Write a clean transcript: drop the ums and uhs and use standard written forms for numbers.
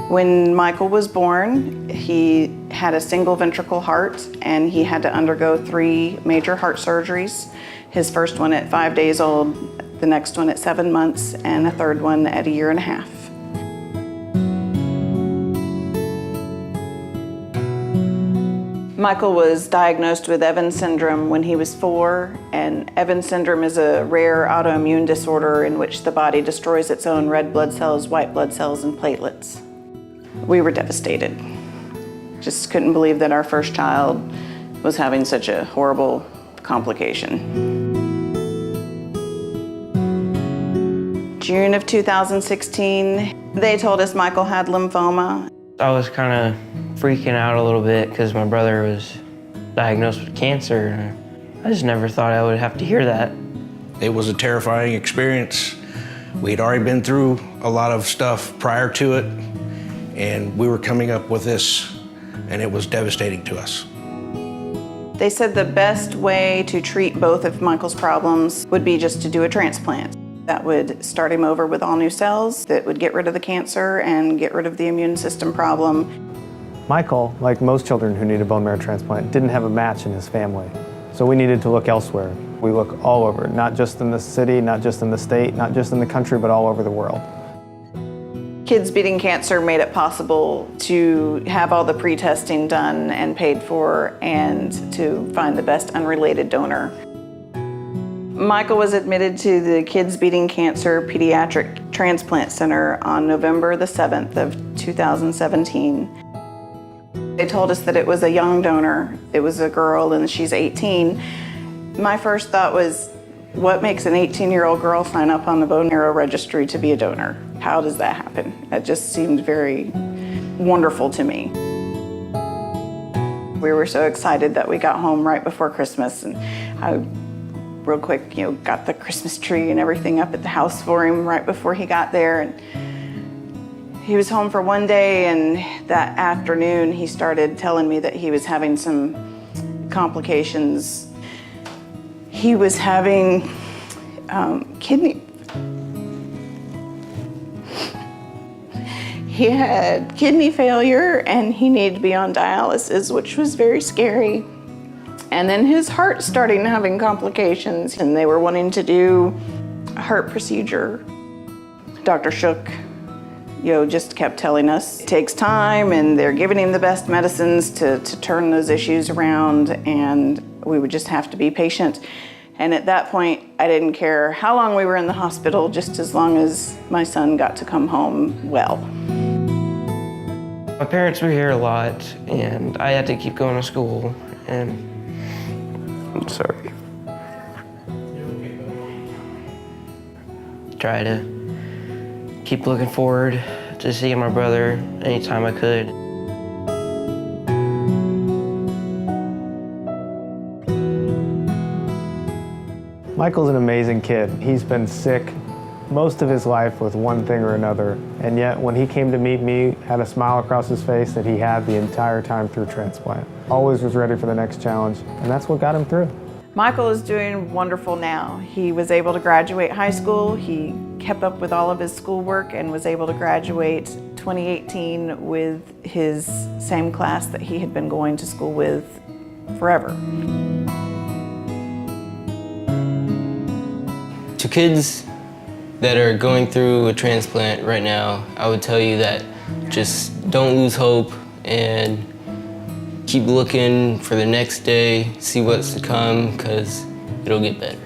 When Michael was born, he had a single ventricle heart and he had to undergo 3 major heart surgeries. His first one at 5 days old, the next one at 7 months, and a third one at 1.5 years. Michael was diagnosed with Evans syndrome when he was 4, and Evans syndrome is a rare autoimmune disorder in which the body destroys its own red blood cells, white blood cells, and platelets. We were devastated. Just couldn't believe that our first child was having such a horrible complication. June of 2016, they told us Michael had lymphoma. I was kind of freaking out a little bit because my brother was diagnosed with cancer. I just never thought I would have to hear that. It was a terrifying experience. We'd already been through a lot of stuff prior to it, and we were coming up with this, and it was devastating to us. They said the best way to treat both of Michael's problems would be just to do a transplant. That would start him over with all new cells, that would get rid of the cancer and get rid of the immune system problem. Michael, like most children who need a bone marrow transplant, didn't have a match in his family. So we needed to look elsewhere. We look all over, not just in the city, not just in the state, not just in the country, but all over the world. Kids Beating Cancer made it possible to have all the pre-testing done and paid for and to find the best unrelated donor. Michael was admitted to the Kids Beating Cancer Pediatric Transplant Center on November the 7th of 2017. They told us that it was a young donor. It was a girl and she's 18. My first thought was, what makes an 18-year-old girl sign up on the bone marrow registry to be a donor? How does that happen? It just seemed very wonderful to me. We were so excited that we got home right before Christmas, and I real quick, got the Christmas tree and everything up at the house for him right before he got there. And he was home for one day, and that afternoon he started telling me that he was having some complications. He was having He had kidney failure and he needed to be on dialysis, which was very scary. And then his heart started having complications, and they were wanting to do a heart procedure. Dr. Shook, just kept telling us it takes time and they're giving him the best medicines to turn those issues around, and we would just have to be patient. And at that point, I didn't care how long we were in the hospital, just as long as my son got to come home well. My parents were here a lot, and I had to keep going to school, and I'm sorry. Try to keep looking forward to seeing my brother anytime I could. Michael's an amazing kid. He's been sick most of his life with one thing or another, and yet when he came to meet me, had a smile across his face that he had the entire time through transplant. Always was ready for the next challenge, and that's what got him through. Michael is doing wonderful now. He was able to graduate high school. He kept up with all of his schoolwork and was able to graduate 2018 with his same class that he had been going to school with forever. To kids that are going through a transplant right now, I would tell you that just don't lose hope and keep looking for the next day, see what's to come, because it'll get better.